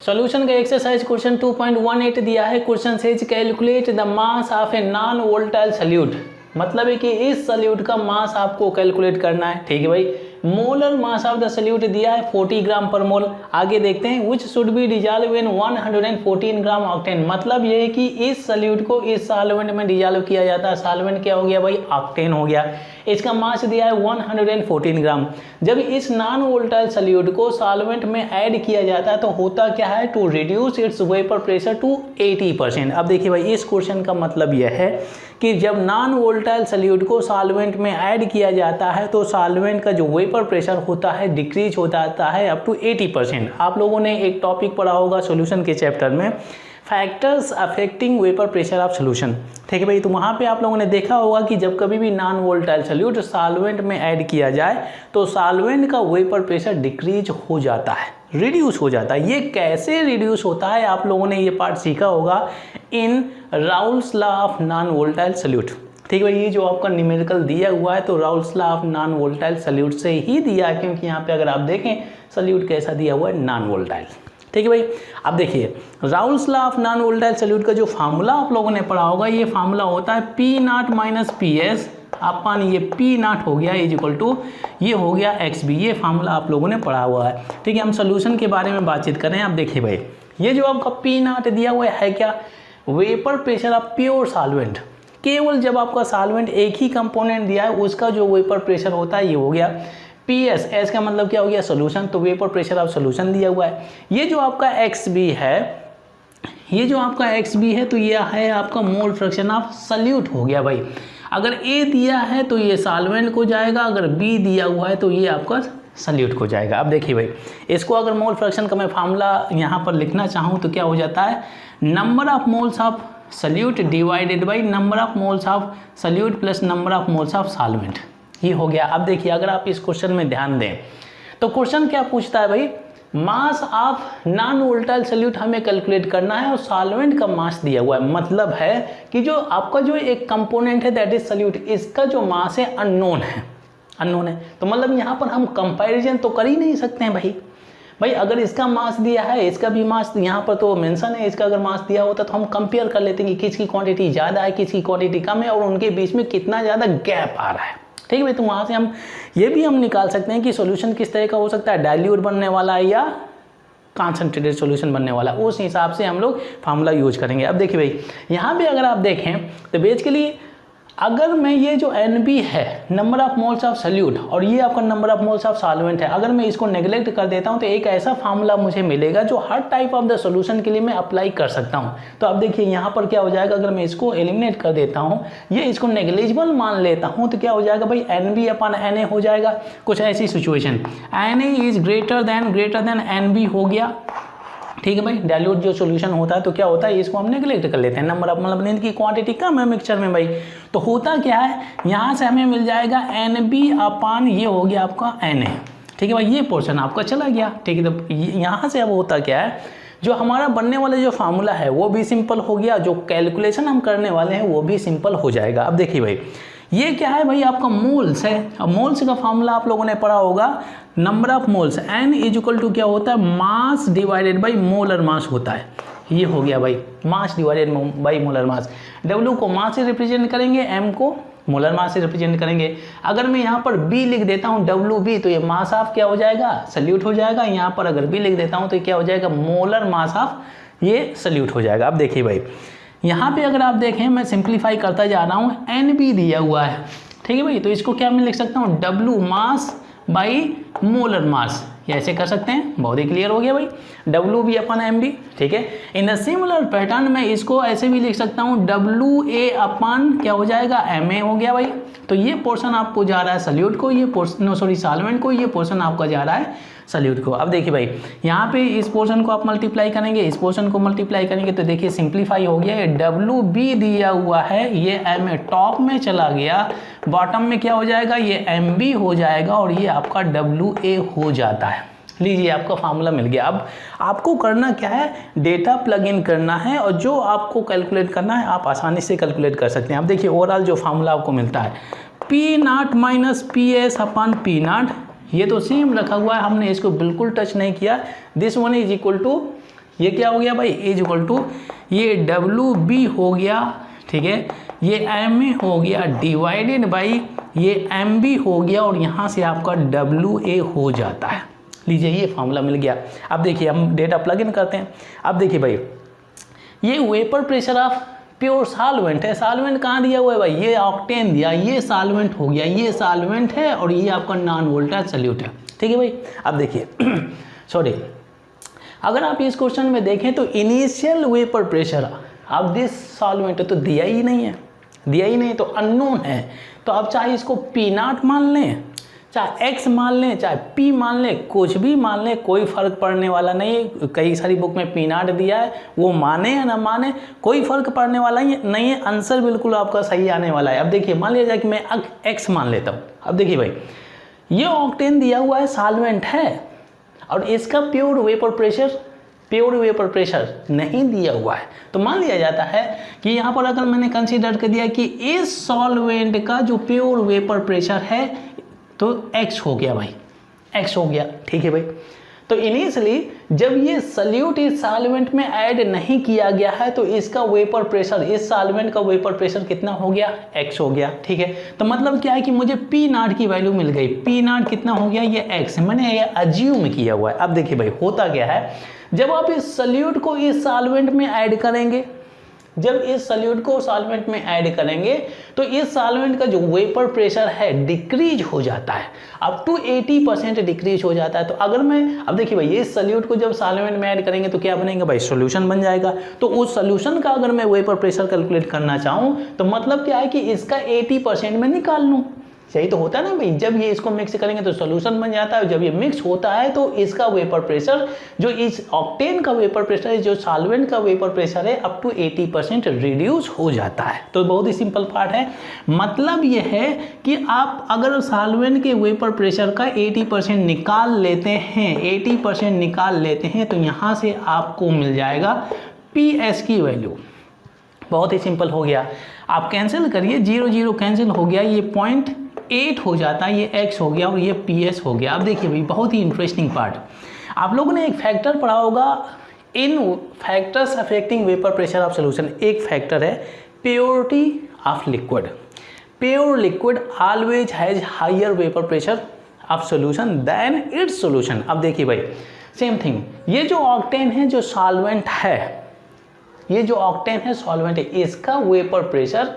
Solution का exercise question 2.18 दिया है। Question says calculate the mass of a non volatile solute. मतलब है कि इस सॉल्यूट का मास आपको कैलकुलेट करना है। ठीक है भाई। Molar mass of the solute दिया है 40 ग्राम पर मोल। आगे देखते हैं which should be dissolve in 114 gram octane. मतलब ये है कि इस सॉल्यूट को इस सॉल्वेंट में डिजॉल्व किया जाता है। सॉल्वेंट क्या हो गया भाई? ऑक्टेन हो गया। इसका मास दिया है 114 ग्राम। जब इस नॉन वोलेटाइल सॉल्यूट को सॉल्वेंट में ऐड किया जाता है तो होता क्या है? To reduce its vapour pressure to 80%। अब देखिए भाई, इस क्वेश्चन का मतलब यह है कि जब नॉन वोलेटाइल सॉल्यूट को सॉल्वेंट में ऐड किया जाता है तो सॉल्वेंट का जो वेपर प्रेशर होता है डिक्रीज हो जाता है अप टू 80%। आप लोगों ने एक टॉपिक पढ़ा होगा सॉल्यूशन के चैप्टर में, factors affecting vapour pressure of solution. ठीक है भाई। तो वहाँ पे आप लोगों ने देखा होगा कि जब कभी भी नॉन वोलेटाइल सॉल्यूट सॉल्वेंट में ऐड किया जाए तो सॉल्वेंट का वेपर प्रेशर डिक्रीज हो जाता है, रिड्यूस हो जाता है। ये कैसे रिड्यूस होता है आप लोगों ने ये पार्ट सीखा होगा in Raoult's law of non volatile solute. ठीक है भाई। ये जो आपका न्यूमेरिकल दिया हुआ है तो Raoul's law of non volatile solute से ही दिया है, क्योंकि यहाँ पे अगर आप देखें सॉल्यूट कैसा दिया हुआ है? Non volatile. ठीक है भाई। अब देखिए Raoul's law of non volatile solute का जो फार्मूला आप लोगों ने पढ़ा होगा, ये फार्मूला होता है P0 माइनस PS अपन ये P0 हो गया इज इक्वल टू ये हो गया XB। ये फार्मूला आप लोगों ने पढ़ा हुआ है। ठीक है। हम सोल्यूशन के बारे में बातचीत कर रहे हैं। अब देखिए भाई, ये जो आपका P0 दिया हुआ है क्या? Vapour pressure of pure solvent. केवल जब आपका सॉल्वेंट एक ही कंपोनेंट दिया है उसका जो वेपर प्रेशर होता है ये हो गया PS। S का मतलब क्या हो गया? सॉल्यूशन। तो वेपर प्रेशर ऑफ सॉल्यूशन दिया हुआ है। ये जो आपका XB है, ये जो आपका XB है तो ये है आपका मोल फ्रैक्शन ऑफ सॉल्यूट हो गया भाई। अगर A दिया है तो ये सॉल्वेंट को जाएगा, अगर B दिया हुआ है तो ये आपका सॉल्यूट को जाएगा। अब देखिए भाई, इसको अगर मोल फ्रैक्शन का मैं फार्मूला यहाँ पर लिखना चाहूँ तो क्या हो जाता है? Number of moles of solute divided by number of moles of solute plus number of moles of solvent. ये हो गया। अब देखिए अगर आप इस क्वेश्चन में ध्यान दें तो क्वेश्चन क्या पूछता है भाई? मास ऑफ नॉन वोलेटाइल सॉल्यूट हमें कैलकुलेट करना है और सॉल्वेंट का मास दिया हुआ है। मतलब है कि जो आपका जो एक कंपोनेंट है दैट इज सॉल्यूट, इसका जो मास है अननोन है, अननोन है। तो मतलब यहाँ पर हम कंपैरिजन तो कर ही नहीं सकते हैं भाई अगर इसका मास दिया है, इसका भी मास यहाँ पर तो मेंशन है, इसका अगर मास दिया होता तो हम कंपेयर कर लेते हैं कि किसकी क्वांटिटी ज़्यादा है, किसकी क्वांटिटी कम है और उनके बीच में कितना ज़्यादा गैप आ रहा है। ठीक है भाई। तो वहाँ से हम ये भी हम निकाल सकते हैं कि सॉल्यूशन किस तरह का हो सकता है, डाइल्यूट बनने वाला है या कॉन्सेंट्रेटेड सॉल्यूशन बनने वाला। उस हिसाब से हम लोग फार्मूला यूज करेंगे। अब देखिए भाई, यहाँ पे अगर आप देखें तो बेसिकली अगर मैं ये जो NB है number of moles of solute और ये आपका number of moles of solvent है, अगर मैं इसको नेग्लेक्ट कर देता हूँ तो एक ऐसा फार्मूला मुझे मिलेगा जो हर टाइप ऑफ द सॉल्यूशन के लिए मैं अप्लाई कर सकता हूँ। तो अब देखिए यहाँ पर क्या हो जाएगा, अगर मैं इसको एलिमिनेट कर देता हूँ, ये इसको नेग्लिजिबल मान लेता हूँ तो क्या हो जाएगा भाई? NB अपन NA हो जाएगा। कुछ ऐसी situation NA is greater than NB हो गया। ठीक है भाई। डाइल्यूट जो सॉल्यूशन होता है तो क्या होता है? इसको हम नेग्लेक्ट कर लेते हैं। नंबर ऑफ मतलब इनकी क्वांटिटी कम है मिक्सचर में भाई। तो होता क्या है, यहाँ से हमें मिल जाएगा NB अपान ये हो गया आपका NA। ठीक है भाई। ये पोर्शन आपका चला गया। ठीक है। तो यहाँ से अब होता क्या है, जो हमारा बनने वाला जो फार्मूला है वो भी सिंपल हो गया, जो कैलकुलेशन हम करने वाले हैं वो भी सिंपल हो जाएगा। अब देखिए भाई, ये क्या है भाई? आपका मोल्स है। अब मोल्स का फार्मूला आप लोगों ने पढ़ा होगा, number of moles N is equal to क्या होता है? Mass divided by molar mass होता है। ये हो गया भाई, mass divided by molar mass. W को मास से रिप्रेजेंट करेंगे, M को मोलर मास से रिप्रेजेंट करेंगे। अगर मैं यहाँ पर B लिख देता हूँ WB तो ये मास ऑफ क्या हो जाएगा? सॉल्यूट हो जाएगा। यहाँ पर अगर B लिख देता हूँ तो क्या हो जाएगा? मोलर मास ऑफ ये सॉल्यूट हो जाएगा। अब देखिए भाई, यहाँ पे अगर आप देखें मैं सिंप्लीफाई करता जा रहा हूँ, NB दिया हुआ है। ठीक है भाई। तो इसको क्या मैं लिख सकता हूँ? W मास बाई मोलर मास। ये ऐसे कर सकते हैं। बहुत ही क्लियर हो गया भाई। WB अपन MB। ठीक है। इन द सिमिलर पैटर्न में इसको ऐसे भी लिख सकता हूँ, WA अपन क्या हो जाएगा? MA हो गया भाई। तो ये पोर्शन आपको जा रहा है सॉल्यूट को, ये पोर्शन सॉल्वेंट को, ये पोर्शन आपका जा रहा है सॉल्यूट को। अब देखिए भाई, यहाँ पे इस पोर्शन को आप मल्टीप्लाई करेंगे, इस पोर्शन को मल्टीप्लाई करेंगे तो देखिए सिंप्लीफाई हो गया। ये WB दिया हुआ है, ये MA टॉप में चला गया, बॉटम में क्या हो जाएगा? ये MB हो जाएगा और ये आपका WA हो जाता है। लीजिए आपका फार्मूला मिल गया। अब आपको करना क्या है? डेटा प्लग इन करना है और जो आपको कैलकुलेट करना है आप आसानी से कैलकुलेट कर सकते हैं। अब देखिए ओवरऑल जो फार्मूला आपको मिलता है P0 माइनस PS अपन P0, ये तो सेम रखा हुआ है, हमने इसको बिल्कुल टच नहीं किया। This one is equal to ये क्या हो गया भाई, इज इक्वल टू ये WB हो गया, ठीक है, ये MA हो गया डिवाइडेड बाई ये MB हो गया, और यहाँ से आपका WA हो जाता है। लीजिए ये फॉर्मूला मिल गया। अब देखिए हम डेटा प्लग इन करते हैं। अब देखिए भाई, ये vapour pressure of pure solvent है। सॉल्वेंट कहाँ दिया हुआ है भाई, ये ऑक्टेन दिया, ये सॉल्वेंट हो गया, ये सॉल्वेंट है और ये आपका नॉन वोलेटाइल सॉल्यूट है, ठीक है भाई। अब देखिए सॉरी, अगर आप इस क्वेश्चन में देखें तो initial vapour pressure of this solvent तो दिया ही नहीं है, दिया ही नहीं, तो अननोन है। तो आप चाहे इसको P0 मान लें, चाहे X मान लें, चाहे P मान लें, कुछ भी मान लें, कोई फर्क पड़ने वाला नहीं है। कई सारी बुक में P0 दिया है, वो माने या ना माने कोई फर्क पड़ने वाला नहीं है। आंसर बिल्कुल आपका सही आने वाला है। अब देखिए मान लिया जाए कि मैं X मान लेता हूँ। अब देखिए भाई, ये ऑक्टेन दिया हुआ है, सॉल्वेंट है, और इसका प्योर वेपर प्रेशर नहीं दिया हुआ है। तो मान लिया जाता है कि यहाँ पर अगर मैंने कंसीडर कर दिया कि इस सॉल्वेंट का जो प्योर वेपर प्रेशर है तो X हो गया भाई, X हो गया, ठीक है भाई। तो इनिशियली जब ये सॉल्यूट इस सॉल्वेंट में ऐड नहीं किया गया है तो इसका वेपर प्रेशर, इस सॉल्वेंट का वेपर प्रेशर कितना हो गया, X हो गया, ठीक है। तो मतलब क्या है कि मुझे P0 की वैल्यू मिल गई। P0 कितना हो गया, ये X, मैंने ये अज्यूम किया हुआ है। अब देखिए भाई, होता क्या है, जब आप इस सॉल्यूट को इस सॉल्वेंट में ऐड करेंगे, जब इस सॉल्यूट को सॉल्वेंट में ऐड करेंगे तो इस सॉल्वेंट का जो वेपर प्रेशर है डिक्रीज हो जाता है, अप टू 80% डिक्रीज हो जाता है। तो अगर मैं, अब देखिए भाई, इस सॉल्यूट को जब सॉल्वेंट में ऐड करेंगे तो क्या बनेगा भाई, सॉल्यूशन बन जाएगा। तो उस सॉल्यूशन का अगर मैं वेपर प्रेशर कैलकुलेट करना चाहूँ तो मतलब क्या है कि इसका 80% में निकाल लूँ। यही तो होता है ना भाई, जब ये इसको मिक्स करेंगे तो सॉल्यूशन बन जाता है, जब ये मिक्स होता है तो इसका वेपर प्रेशर, जो इस ऑक्टेन का वेपर प्रेशर है, जो सॉल्वेंट का वेपर प्रेशर है, अप टू 80% रिड्यूस हो जाता है। तो बहुत ही सिंपल पार्ट है। मतलब ये है कि आप अगर सॉल्वेंट के वेपर प्रेशर का 80% निकाल लेते हैं, 80% निकाल लेते हैं तो यहाँ से आपको मिल जाएगा PS की वैल्यू। बहुत ही सिंपल हो गया। आप कैंसिल करिए, 0 0 कैंसिल हो गया, ये 0.8 हो जाता है, ये X हो गया और ये PS हो गया। अब देखिए भाई, बहुत ही इंटरेस्टिंग पार्ट, आप लोगों ने एक फैक्टर पढ़ा होगा in factors affecting vapour pressure of solution. एक फैक्टर है purity of liquid. Pure liquid always has higher vapour pressure of solution than its solution. अब देखिए भाई, सेम थिंग, ये जो ऑक्टेन है, जो सॉल्वेंट है, ये जो ऑक्टेन है सॉल्वेंट है, इसका वेपर प्रेशर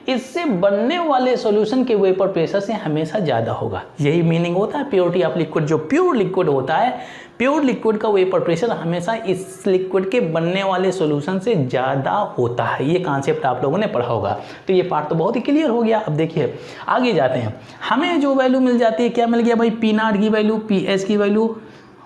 इससे बनने वाले सॉल्यूशन के वेपर प्रेशर से हमेशा ज़्यादा होगा। यही मीनिंग होता है प्योरिटी ऑफ लिक्विड। जो प्योर लिक्विड होता है, प्योर लिक्विड का वेपर प्रेशर हमेशा इस लिक्विड के बनने वाले सॉल्यूशन से ज़्यादा होता है। ये कॉन्सेप्ट आप लोगों ने पढ़ा होगा। तो ये पार्ट तो बहुत ही क्लियर हो गया। अब देखिए आगे जाते हैं, हमें जो वैल्यू मिल जाती है, क्या मिल गया भाई, P0 की वैल्यू, PS की वैल्यू,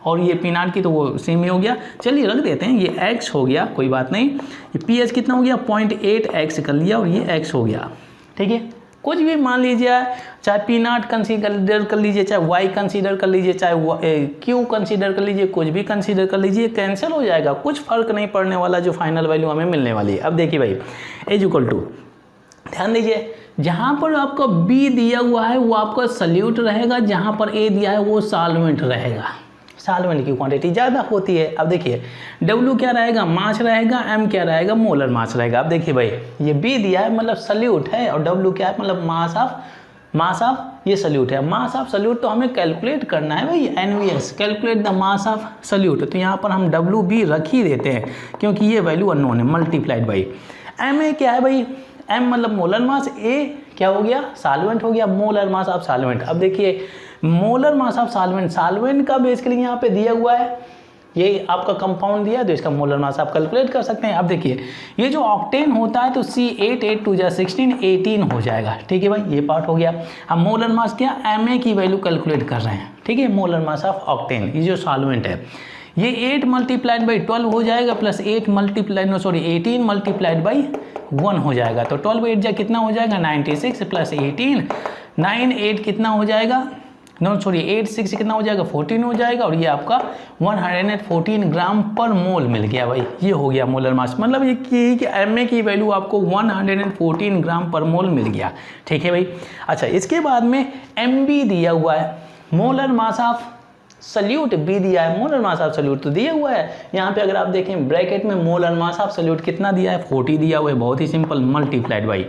और ये P0 की तो वो सेम ही हो गया। चलिए रख देते हैं, ये X हो गया, कोई बात नहीं। ये PS कितना हो गया, 0.8X कर लिया, और ये X हो गया, ठीक है। कुछ भी मान लीजिए, चाहे P0 कंसीडर कर लीजिए, चाहे Y कंसीडर कर लीजिए, चाहे Q कंसीडर कर लीजिए, कुछ भी कंसीडर कर लीजिए, कैंसिल हो जाएगा, कुछ फर्क नहीं पड़ने वाला, जो फाइनल वैल्यू हमें मिलने वाली है। अब देखिए भाई, इज इक्वल टू, ध्यान दीजिए, जहाँ पर आपका B दिया हुआ है वो आपका सॉल्यूट रहेगा, जहाँ पर A दिया है वो सॉल्वेंट रहेगा। सॉल्वेंट की क्वांटिटी ज़्यादा होती है। अब देखिए W क्या रहेगा, मास रहेगा, M क्या रहेगा, मोलर मास रहेगा। अब देखिए भाई, ये B दिया है मतलब सॉल्यूट है, और W क्या है मतलब मास ऑफ ये सॉल्यूट है। मास ऑफ सॉल्यूट तो हमें कैलकुलेट करना है भाई, NVS, calculate the mass of solute. तो यहाँ पर हम WB रख ही देते हैं क्योंकि ये वैल्यू अननोन है, मल्टीप्लाइड बाई MA क्या है भाई, M मतलब मोलर मास, A क्या हो गया, सॉल्वेंट हो गया, मोलर मास ऑफ सॉल्वेंट। अब देखिए molar mass of solvent, solvent का बेसिकली यहाँ पे दिया हुआ है, ये आपका कंपाउंड दिया है तो इसका मोलर मास आप कैलकुलेट कर सकते हैं। अब देखिए ये जो ऑक्टेन होता है तो C8 8 2 16 18 हो जाएगा, ठीक है भाई, ये पार्ट हो गया। हम मोलर मास क्या, MA की वैल्यू कैलकुलेट कर रहे हैं, ठीक है, मोलर मास ऑफ ऑक्टेन, ये जो सॉल्वेंट है, ये 8 मल्टीप्लाइड बाई 12 हो जाएगा, प्लस 8 मल्टीप्लाइड 18 मल्टीप्लाइड बाई 1 हो जाएगा। तो 12 8 जा कितना हो जाएगा, 96 प्लस 18, 9 8 कितना हो जाएगा, 8 6 कितना हो जाएगा, 14 हो जाएगा, और ये आपका 114 ग्राम पर मोल मिल गया भाई, ये हो गया मोलर मास। मतलब ये कि MA की वैल्यू आपको 114 ग्राम पर मोल मिल गया, ठीक है भाई। अच्छा, इसके बाद में MB दिया हुआ है, molar mass of solute B दिया है, मोलर मास ऑफ सल्यूट तो दिया हुआ है। यहाँ पे अगर आप देखें ब्रैकेट में मोलर मास ऑफ सल्यूट कितना दिया है, 40 दिया हुआ है, बहुत ही सिंपल, मल्टीप्लाइड बाई।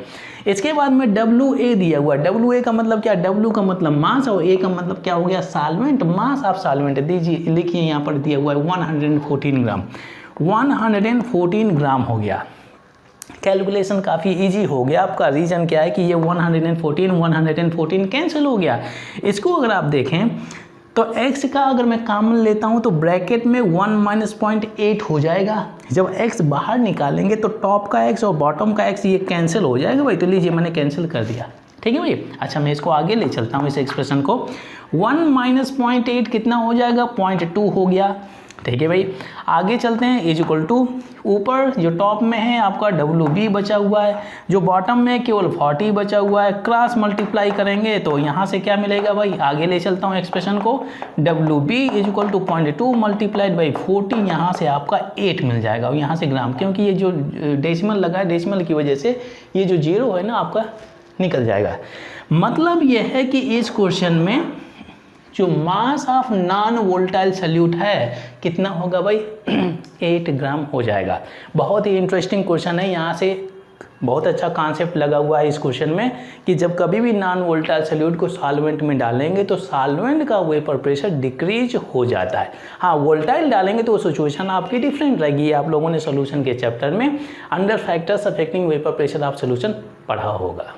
इसके बाद में WA दिया हुआ है। WA का मतलब क्या, W का मतलब मास और A का मतलब क्या हो गया, सॉल्वेंट, मास ऑफ सॉल्वेंट। दीजिए लिखिए यहाँ पर दिया हुआ है 114 ग्राम, 114 ग्राम हो गया। कैलकुलेशन काफ़ी इजी हो गया आपका। रीज़न क्या है कि ये 114 कैंसिल हो गया। इसको अगर आप देखें तो x का अगर मैं कॉमन लेता हूँ तो ब्रैकेट में 1 माइनस 0.8 हो जाएगा। जब x बाहर निकालेंगे तो टॉप का x और बॉटम का x ये कैंसिल हो जाएगा भाई। तो लीजिए मैंने कैंसिल कर दिया, ठीक है भाई। अच्छा मैं इसको आगे ले चलता हूँ, इस एक्सप्रेशन को। 1 माइनस 0.8 कितना हो जाएगा, 0.2 हो गया, ठीक है भाई। आगे चलते हैं, इज इक्वल टू ऊपर जो टॉप में है आपका WB बचा हुआ है, जो बॉटम में केवल 40 बचा हुआ है। क्रॉस मल्टीप्लाई करेंगे तो यहाँ से क्या मिलेगा भाई, आगे ले चलता हूँ एक्सप्रेशन को। WB is equal to 0.2 multiplied by 40, यहाँ से आपका 8 मिल जाएगा। और यहाँ से ग्राम, क्योंकि ये जो डेसिमल लगा है, डेसिमल की वजह से ये जो 0 है ना आपका निकल जाएगा। मतलब यह है कि इस क्वेश्चन में जो mass of non volatile solute है कितना होगा भाई, 8 ग्राम हो जाएगा। बहुत ही इंटरेस्टिंग क्वेश्चन है। यहाँ से बहुत अच्छा कॉन्सेप्ट लगा हुआ है इस क्वेश्चन में कि जब कभी भी नॉन वोलेटाइल सल्यूट को सॉल्वेंट में डालेंगे तो सॉल्वेंट का वेपर प्रेशर डिक्रीज हो जाता है। हाँ, वोलेटाइल डालेंगे तो सिचुएशन आपकी डिफरेंट रहेगी। आप लोगों ने सोल्यूशन के चैप्टर में under factors affecting vapour pressure of solution पढ़ा होगा।